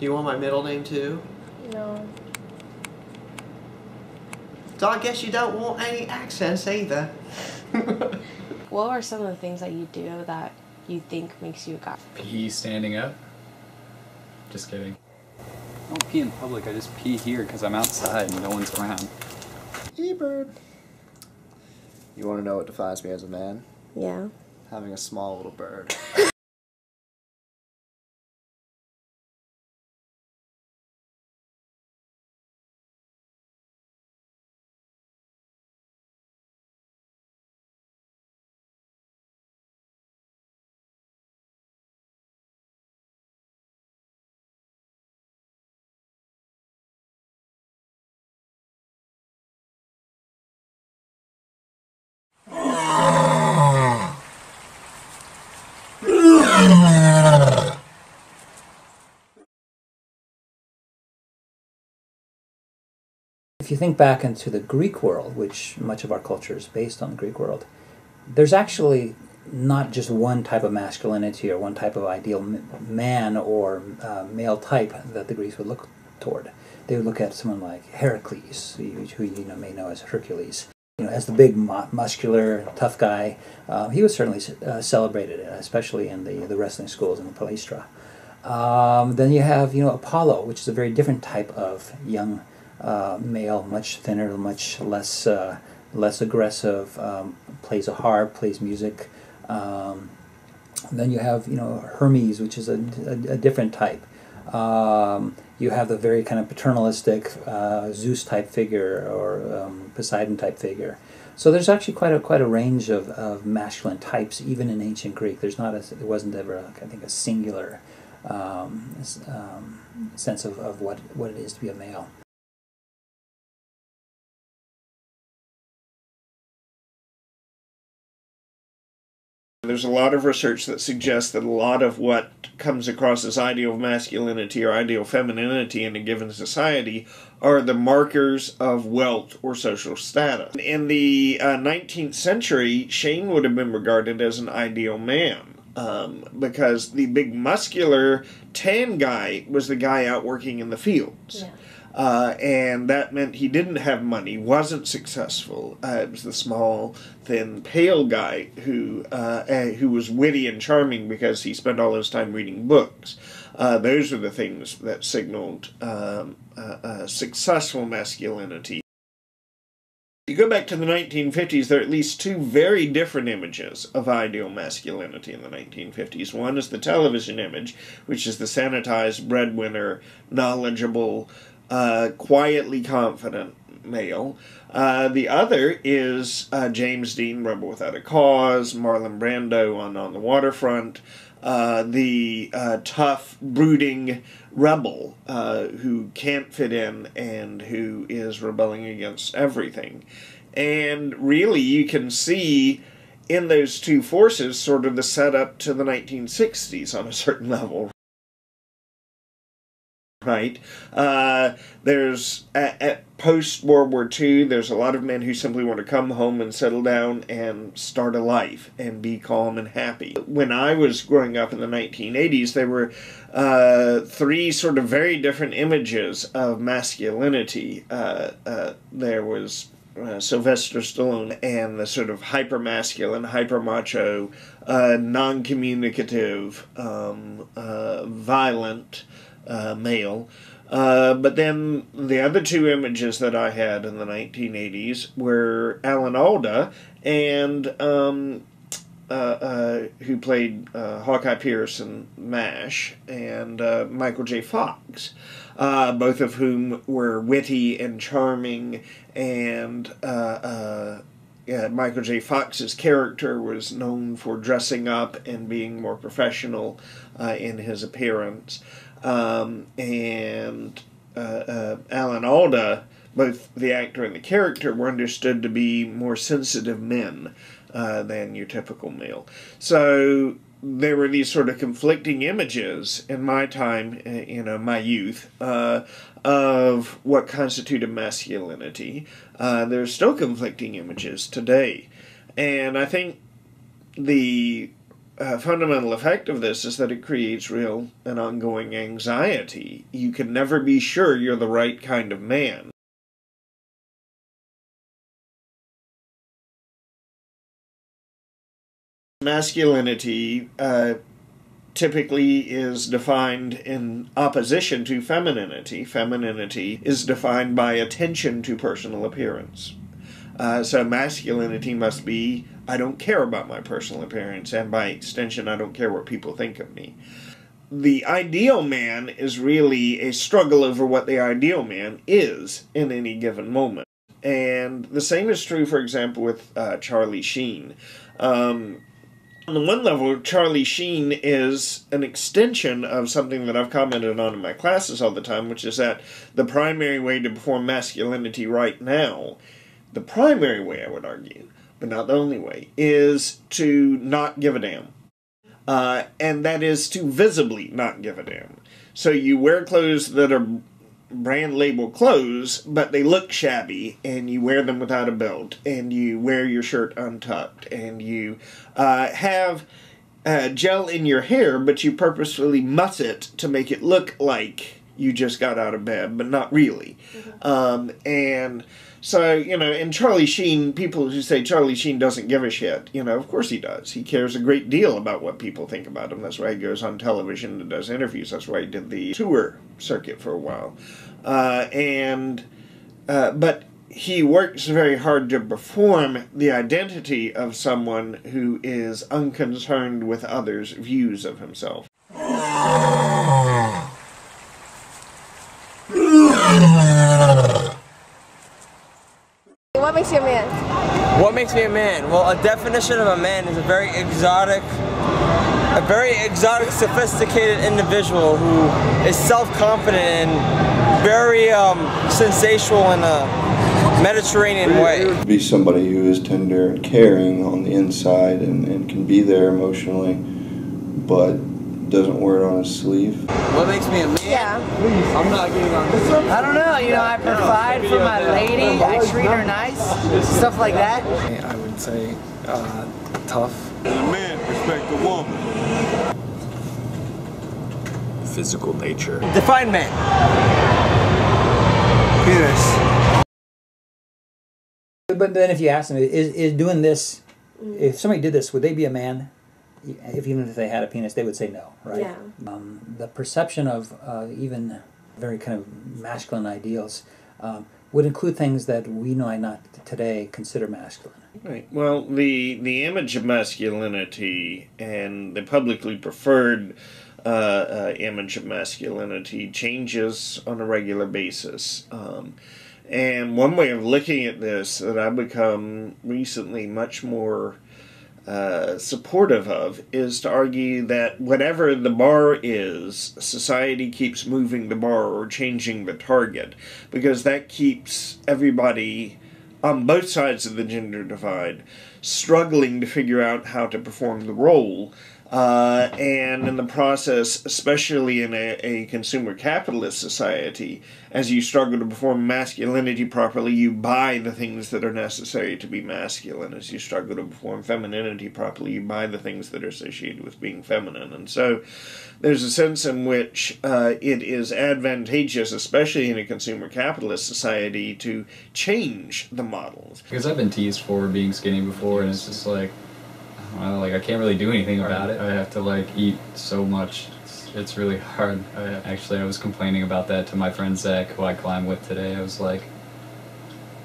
Do you want my middle name too? No. So I guess you don't want any accents either. What are some of the things that you do that you think makes you a guy? Pee standing up? Just kidding. I don't pee in public, I just pee here because I'm outside and no one's around. E-bird. You want to know what defines me as a man? Yeah. Having a small little bird. If you think back into the Greek world, which much of our culture is based on the Greek world, there's actually not just one type of masculinity or one type of ideal man or male type that the Greeks would look toward. They would look at someone like Heracles, who you may know as Hercules. As the big, muscular, tough guy. He was certainly celebrated, especially in the wrestling schools in the Palestra. Then you have, Apollo, which is a very different type of young male, much thinner, much less aggressive, plays a harp, plays music. Then you have, Hermes, which is a different type. You have the very kind of paternalistic Zeus-type figure or Poseidon-type figure. So there's actually quite a range of masculine types, even in ancient Greek. There wasn't ever, I think, a singular sense of what it is to be a male. There's a lot of research that suggests that a lot of what comes across as ideal masculinity or ideal femininity in a given society are the markers of wealth or social status. In the 19th century, Shane would have been regarded as an ideal man because the big muscular tan guy was the guy out working in the fields. Yeah. And that meant he didn't have money, wasn't successful. It was the small, thin, pale guy who was witty and charming because he spent all his time reading books. Those are the things that signaled successful masculinity. If you go back to the 1950s, there are at least two very different images of ideal masculinity in the 1950s. One is the television image, which is the sanitized breadwinner, knowledgeable, quietly confident male. The other is James Dean, Rebel Without a Cause, Marlon Brando on The Waterfront, the tough, brooding rebel who can't fit in and who is rebelling against everything. And really you can see in those two forces sort of the setup to the 1960s on a certain level. Right? There's, at post-World War II, there's a lot of men who simply want to come home and settle down and start a life and be calm and happy. When I was growing up in the 1980s, there were three sort of very different images of masculinity. There was Sylvester Stallone and the sort of hyper-masculine, hyper-macho, non-communicative, violent, male. But then the other two images that I had in the 1980s were Alan Alda and who played Hawkeye Pierce in MASH, and Michael J. Fox, both of whom were witty and charming, and Michael J. Fox's character was known for dressing up and being more professional in his appearance. And Alan Alda, both the actor and the character, were understood to be more sensitive men than your typical male. So there were these sort of conflicting images in my time, my youth, of what constituted masculinity. There's still conflicting images today. And I think the fundamental effect of this is that it creates real and ongoing anxiety. You can never be sure you're the right kind of man. Masculinity typically is defined in opposition to femininity. Femininity is defined by attention to personal appearance. So masculinity must be, I don't care about my personal appearance, and by extension, I don't care what people think of me. The ideal man is really a struggle over what the ideal man is in any given moment. And the same is true, for example, with Charlie Sheen. On the one level, Charlie Sheen is an extension of something that I've commented on in my classes all the time, which is that the primary way to perform masculinity right now, the primary way, I would argue, but not the only way, is to not give a damn. And that is to visibly not give a damn. So you wear clothes that are brand label clothes, but they look shabby, and you wear them without a belt, and you wear your shirt untucked, and you have gel in your hair, but you purposefully muss it to make it look like you just got out of bed, but not really. And so, you know, and Charlie Sheen, people who say Charlie Sheen doesn't give a shit, you know, of course he does. He cares a great deal about what people think about him. That's why he goes on television and does interviews. That's why he did the tour circuit for a while. But he works very hard to perform the identity of someone who is unconcerned with others' views of himself. What makes you a man? What makes me a man? Well, a definition of a man is a very exotic, sophisticated individual who is self-confident and very sensational in a Mediterranean way. Be somebody who is tender and caring on the inside and can be there emotionally, but doesn't wear it on his sleeve. What makes me a man? Yeah. I'm not getting on this. I don't know, you know, I provide for my lady, I treat her nice, stuff like that. I would say tough. A man respect a woman. Physical nature. Define man. Penis. But then if you ask them, is doing this, if somebody did this, would they be a man? Even if they had a penis, they would say no, right? Yeah. The perception of even very kind of masculine ideals would include things that we might not today consider masculine. Right. Well, the image of masculinity and the publicly preferred image of masculinity changes on a regular basis. And one way of looking at this that I've become recently much more supportive of is to argue that whatever the bar is, society keeps moving the bar or changing the target, because that keeps everybody on both sides of the gender divide struggling to figure out how to perform the role. And in the process, especially in a consumer capitalist society, as you struggle to perform masculinity properly, you buy the things that are necessary to be masculine. As you struggle to perform femininity properly, you buy the things that are associated with being feminine. And so there's a sense in which it is advantageous, especially in a consumer capitalist society, to change the models. Because I've been teased for being skinny before, and it's just like, well, like I can't really do anything about it. I have to like eat so much. It's really hard. I was complaining about that to my friend Zach, who I climb with today. I was like,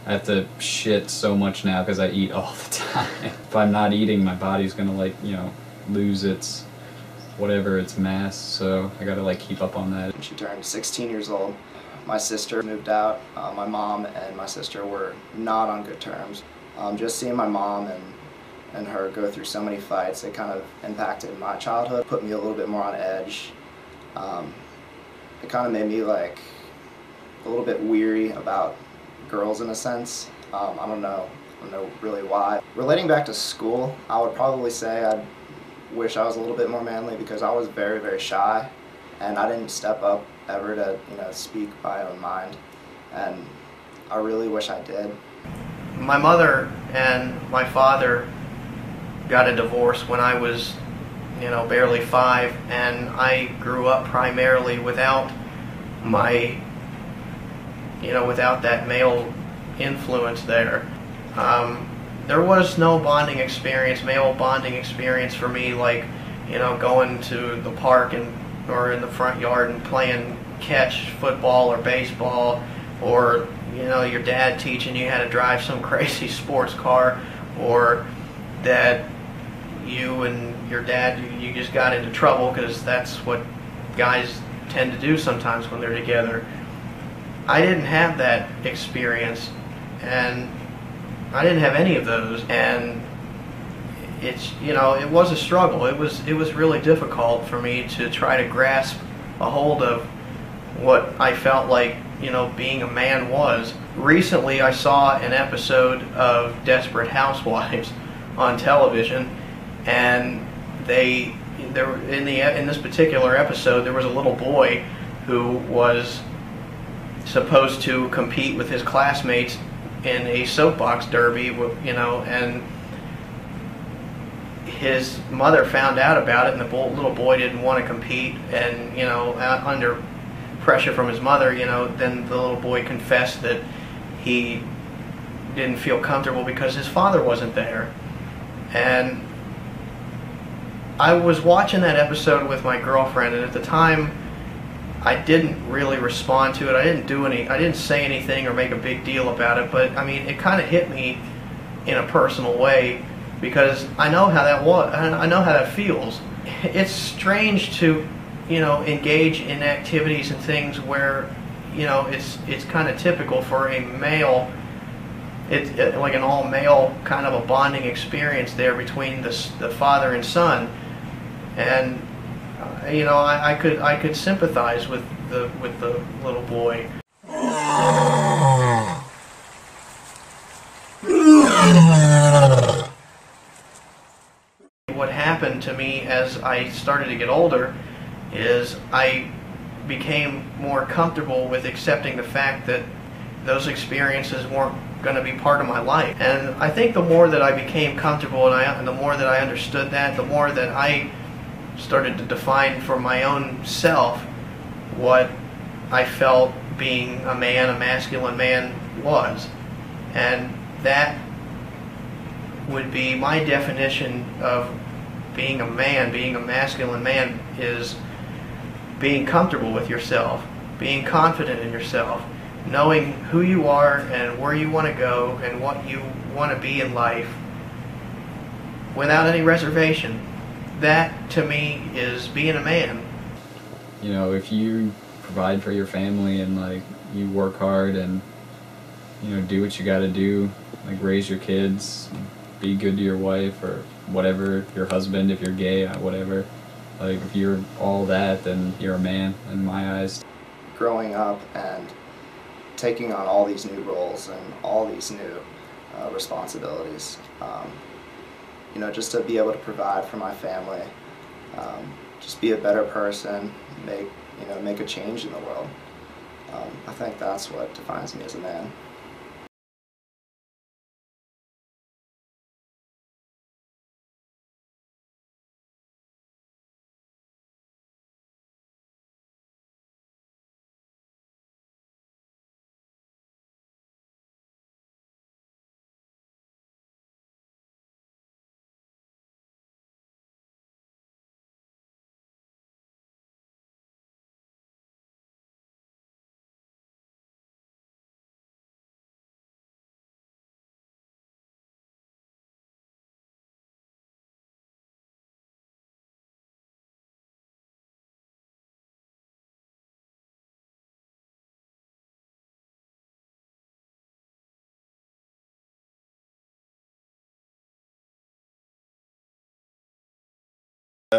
I have to shit so much now because I eat all the time. If I'm not eating, my body's gonna like, you know, lose its whatever, its mass. So I gotta like keep up on that. She turned 16 years old. My sister moved out. My mom and my sister were not on good terms. Just seeing my mom and her go through so many fights, it kind of impacted my childhood, put me a little bit more on edge. It kind of made me like a little bit weary about girls in a sense. I don't know really why. Relating back to school, I would probably say I wish I was a little bit more manly because I was very, very shy, and I didn't step up ever to, you know, speak my own mind, and I really wish I did. My mother and my father got a divorce when I was barely 5, and I grew up primarily without without that male influence there. There was no male bonding experience for me, like, going to the park or in the front yard and playing catch football or baseball, or, your dad teaching you how to drive some crazy sports car, or that you and your dad, you just got into trouble, because that's what guys tend to do sometimes when they're together. I didn't have that experience, and I didn't have any of those, and it's, it was a struggle. It was really difficult for me to try to grasp a hold of what I felt like, being a man was. Recently I saw an episode of Desperate Housewives on television, and in this particular episode there was a little boy who was supposed to compete with his classmates in a soapbox derby, and his mother found out about it, and the little boy didn't want to compete, and under pressure from his mother, then the little boy confessed that he didn't feel comfortable because his father wasn't there. And I was watching that episode with my girlfriend, and at the time I didn't really respond to it. I didn't say anything or make a big deal about it, but I mean, it kind of hit me in a personal way, because I know how that was. I know how that feels. It's strange to, engage in activities and things where, it's kind of typical for a male. It's like an all-male kind of a bonding experience there between the father and son, and I could sympathize with the little boy. What happened to me as I started to get older is I became more comfortable with accepting the fact that those experiences weren't going to be part of my life. And I think the more that I became comfortable and the more that I understood that, the more that I started to define for my own self what I felt being a man, a masculine man, was. And that would be my definition of being a man, being a masculine man, is being comfortable with yourself, being confident in yourself, knowing who you are and where you want to go and what you want to be in life without any reservation. That, to me, is being a man. If you provide for your family and, like, you work hard and, do what you got to do, like raise your kids, be good to your wife or whatever, your husband, if you're gay, whatever. Like, if you're all that, then you're a man in my eyes. Growing up and taking on all these new roles and all these new responsibilities, just to be able to provide for my family, just be a better person, make a change in the world. I think that's what defines me as a man.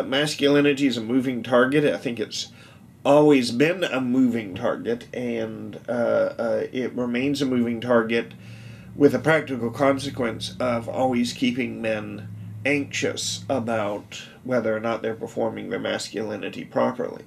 Masculinity is a moving target. I think it's always been a moving target, and it remains a moving target, with a practical consequence of always keeping men anxious about whether or not they're performing their masculinity properly.